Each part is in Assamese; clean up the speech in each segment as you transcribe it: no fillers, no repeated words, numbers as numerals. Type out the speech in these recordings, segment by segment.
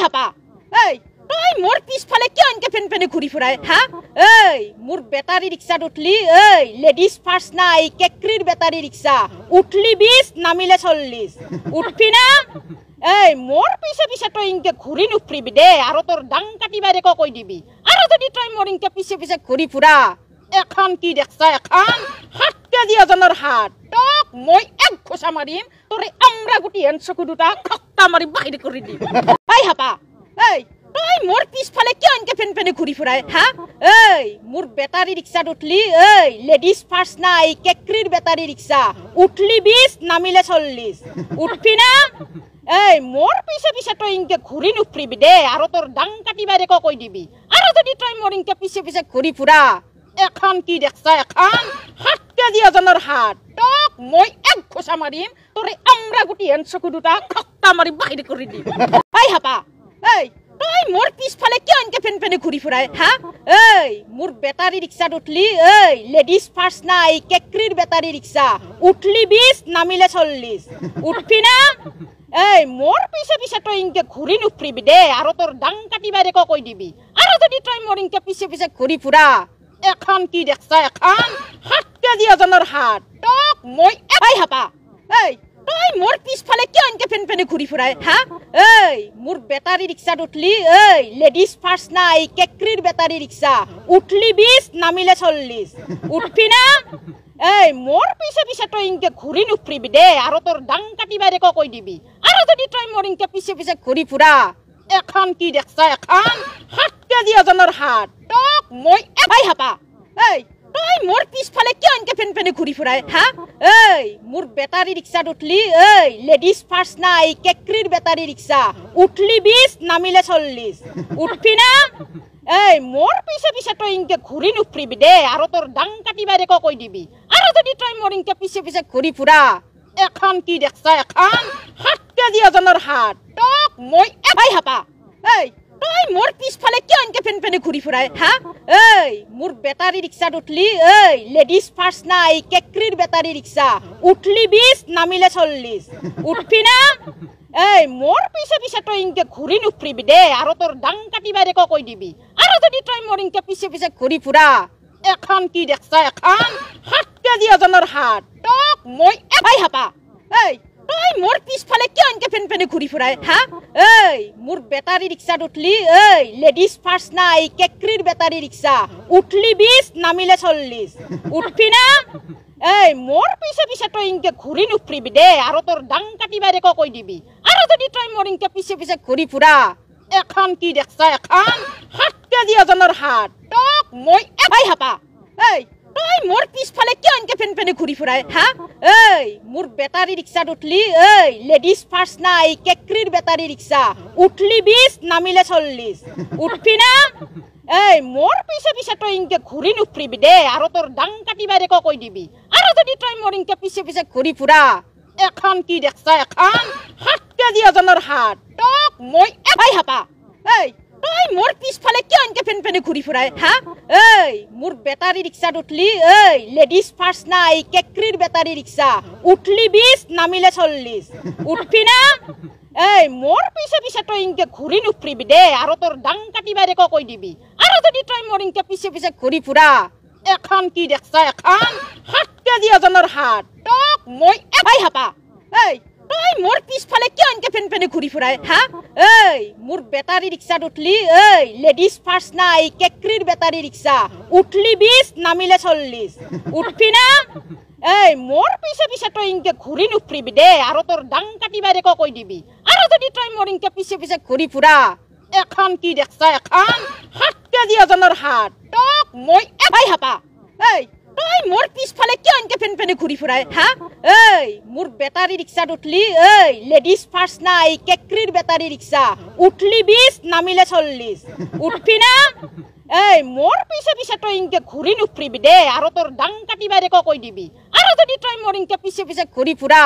হাপা এই তই মোর পিছফালে কিয় এনকে ফেন ফেনে ঘুরি ফুরাই হা এই মোর বেটারি রিক্সাত উঠলি এই লেডিজ ফার্স্ট নাই কেকরির বেটারি রিক্সা উঠলি 20 নামিলে 40 উঠবি না এই মোর পিছে পিছে তই ইনকে ঘুরি নুফরিবি দে আৰু তোৰ ডাং কাটিবাৰে কৈ দিবি আৰু যদি তই মোৰ ইনকে পিছে পিছে ঘুৰি ফুৰা এখন কি দেখছা এখন 7 কেজি ওজনৰ হাত টক মই এক ঘোষা মাৰিম তোৰে আমৰা গুটি হেন চকু দুটা খক্কা মাৰি বাহিৰ কৰি দিম এই হাপা এই তই মোর পিছফালে কিয় এনকে ফেন ফেনে ঘুরি ফুরাই হা এই মোর বেটারি রিক্সাত উঠলি এই লেডিজ ফার্স্ট নাই কেকরির বেটারি রিক্সা উঠলি 20 নামিলে 40 উঠবি না এই মোর পিছে পিছে তই ইনকে ঘুরি নুফরিবি দে আৰু তোৰ ডাং কাটিবাৰে কৈ দিবি আৰু যদি তই মোৰ ইনকে পিছে পিছে ঘুৰি ফুৰা এখন কি দেখছা এখন 7 কেজি ওজনৰ হাত টক মই এক ঘোষা মাৰিম তোৰে আমৰা গুটি হেন চকু দুটা খক্কা মাৰি বাহিৰ কৰি দিম এই হাপা এই তই মোর পিছফালে কিয় এনকে ফেন ফেনে ঘুরি ফুরাই হা এই মোর বেটারি রিক্সাত উঠলি এই লেডিজ ফার্স্ট নাই কেকরির বেটারি রিক্সা উঠলি 20 নামিলে 40 উঠবি না এই মোর পিছে পিছে তই ইনকে ঘুরি নুফরিবি দে আৰু তোৰ ডাং কাটিবাৰে কৈ দিবি আৰু যদি তই মোৰ ইনকে পিছে পিছে ঘুৰি ফুৰা এখন কি দেখছা এখন 7 কেজি ওজনৰ হাত টক মই এই হাপা এই তই মোর পিছফালে কিয় এনকে ফেন ফেনে ঘুরি ফুরাই হা এই মোর বেটারি রিক্সাত উঠলি এই লেডিজ ফার্স্ট নাই কেকরির বেটারি রিক্সা উঠলি 20 নামিলে 40 উঠবি না এই মোর পিছে পিছে তই ইনকে ঘুরি নুফরিবি দে আৰু তোৰ ডাং কাটিবাৰে কৈ দিবি আৰু যদি তই মোৰ ইনকে পিছে পিছে ঘুৰি ফুৰা এখন কি দেখছা এখন 7 কেজি ওজনৰ হাত টক মই এই হাপা এই তই মোর পিছফালে কিয় এনকে ফেন ফেনে ঘুরি ফুরাই হা এই মোর বেটারি রিক্সাত উঠলি এই লেডিজ ফার্স্ট নাই কেকরির বেটারি রিক্সা উঠলি 20 নামিলে 40 উঠবি না এই মোর পিছে পিছে তই ইনকে ঘুরি নুফরিবি দে আৰু তোৰ ডাং কাটিবাৰে কৈ দিবি আৰু যদি তই মোৰ ইনকে পিছে পিছে ঘুৰি ফুৰা এখন কি দেখছা এখন 7 কেজি ওজনৰ হাত টক মই এই হাপা এই তই মোর পিছফালে কিয় এনকে ফেন ফেনে ঘুরি ফুরাই হা এই মোর বেটারি রিক্সাত উঠলি এই লেডিজ ফার্স্ট নাই কেকরির বেটারি রিক্সা উঠলি 20 নামিলে 40 উঠবি না এই মোর পিছে পিছে তই ইনকে ঘুরি নুফরিবি দে আৰু তোৰ ডাং কাটিবাৰে কৈ দিবি আৰু যদি তই মোৰ ইনকে পিছে পিছে ঘুৰি ফুৰা এখন কি দেখছা এখন 7 কেজি ওজনৰ হাত টক মই এই হাপা এই তই মোর পিছফালে কিয় এনকে ফেন ফেনে ঘুরি ফুরাই হা এই মোর বেটারি রিক্সাত উঠলি এই লেডিজ ফার্স্ট নাই কেকরির বেটারি রিক্সা উঠলি 20 নামিলে 40 উঠবি না এই মোর পিছে পিছে তই ইনকে ঘুরি নুফরিবি দে আৰু তোৰ ডাং কাটিবাৰে কৈ দিবি আৰু যদি তই মোৰ ইনকে পিছে পিছে ঘুৰি ফুৰা এখন কি দেখছা এখন 7 কেজি ওজনৰ হাত টক মই এই হাপা এই তই মোর পিছফালে কিয় এনকে ফেন ফেনে ঘুরি ফুরাই হা এই মোর বেটারি রিক্সাত উঠলি এই লেডিজ ফার্স্ট নাই কেকরির বেটারি রিক্সা উঠলি 20 নামিলে 40 উঠবি না এই মোর পিছে পিছে তই ইনকে ঘুরি নুফরিবি দে আৰু তোৰ ডাং কাটিবাৰে কৈ দিবি আৰু যদি তই মোৰ ইনকে পিছে পিছে ঘুৰি ফুৰা এখন কি দেখছা এখন 7 কেজি ওজনৰ হাত টক মই এই হাপা এই তই মোর পিছফালে কিয় এনকে ফেন ফেনে ঘুরি ফুরাই হা এই মোর বেটারি রিক্সাত উঠলি এই লেডিজ ফার্স্ট নাই কেকরির বেটারি রিক্সা উঠলি 20 নামিলে 40 উঠবি না এই মোর পিছে পিছে তই ইনকে ঘুরি নুফরিবি দে আৰু তোৰ ডাং কাটিবাৰে কৈ দিবি আৰু যদি তই মোৰ ইনকে পিছে পিছে ঘুৰি ফুৰা এখন কি দেখছা এখন 7 কেজি ওজনৰ হাত টক মই এই হাপা এই তই মোর পিছফালে কিয় এনকে ফেন ফেনে ঘুরি ফুরাই হা এই মোর বেটারি রিক্সাত উঠলি এই লেডিজ ফার্স্ট নাই কেকরির বেটারি রিক্সা উঠলি 20 নামিলে 40 উঠবি না এই মোর পিছে পিছে তই ইনকে ঘুরি নুফরিবি দে আৰু তোৰ ডাং কাটিবাৰে কৈ দিবি আৰু যদি তই মোৰ ইনকে পিছে পিছে ঘুৰি ফুৰা এখন কি দেখছা এখন 7 কেজি ওজনৰ হাত টক মই এই হাপা এই তই মোর পিছফালে কিয় এনকে ফেন ফেনে ঘুরি ফুরাই হা এই মোর বেটারি রিক্সাত উঠলি এই লেডিজ ফার্স্ট নাই কেকরির বেটারি রিক্সা উঠলি 20 নামিলে 40 উঠবি না এই মোর পিছে পিছে তই ইনকে ঘুরি নুফরিবি দে আৰু তোৰ ডাং কাটিবাৰে কৈ দিবি আৰু যদি তই মোৰ ইনকে পিছে পিছে ঘুৰি ফুৰা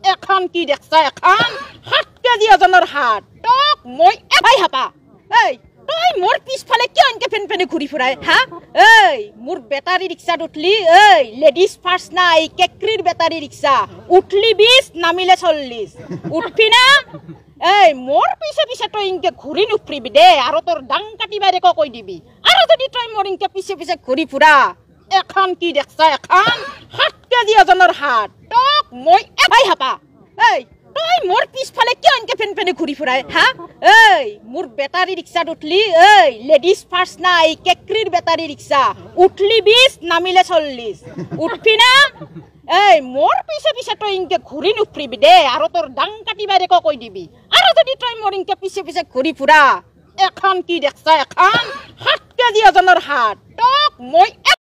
এখন কি দেখছা এখন 7 কেজি ওজনৰ হাত টক মই এই হাপা এই তই মোর পিছফালে কিয় এনকে ফেন ফেনে ঘুরি ফুরাই হা এই মোর বেটারি রিক্সাত উঠলি এই লেডিজ ফার্স্ট নাই কেকরির বেটারি রিক্সা উঠলি 20 নামিলে 40 উঠবি না এই মোর পিছে পিছে তই ইনকে ঘূৰি নুফুৰিবি দে আৰু তোৰ ডাং কাটিবা দে কৈ দিবি আৰু যদি তই মোৰ ইনকে পিছে পিছে ঘূৰি ফুৰা এখন কি দেখছা এখন 7 কেজি ওজনৰ হাত তোক মই এবাই হাপা এই তই মোৰ পিছফালে কিয় ইনকে ফেন ঘূৰি ফুৰাই হা এই মোৰ বেটাৰী ৰিক্সাত উঠলি এই লেডিজ ফাৰ্ষ্ট নাই কেকৰিৰ বেটাৰী ৰিক্সা উঠলি 20 নামিলে 40 উঠবি না এই মোৰ পিছে পিছে তই ইনকে ঘূৰি নুফুৰিবি দে আৰু তোৰ ডাং কাটিবা দে কৈ দিবি আৰু যদি তই মোৰ ইনকে পিছে পিছে ঘূৰি ফুৰা এখন কি দেখছা এখন 7 কেজি ওজনৰ হাত তোক মই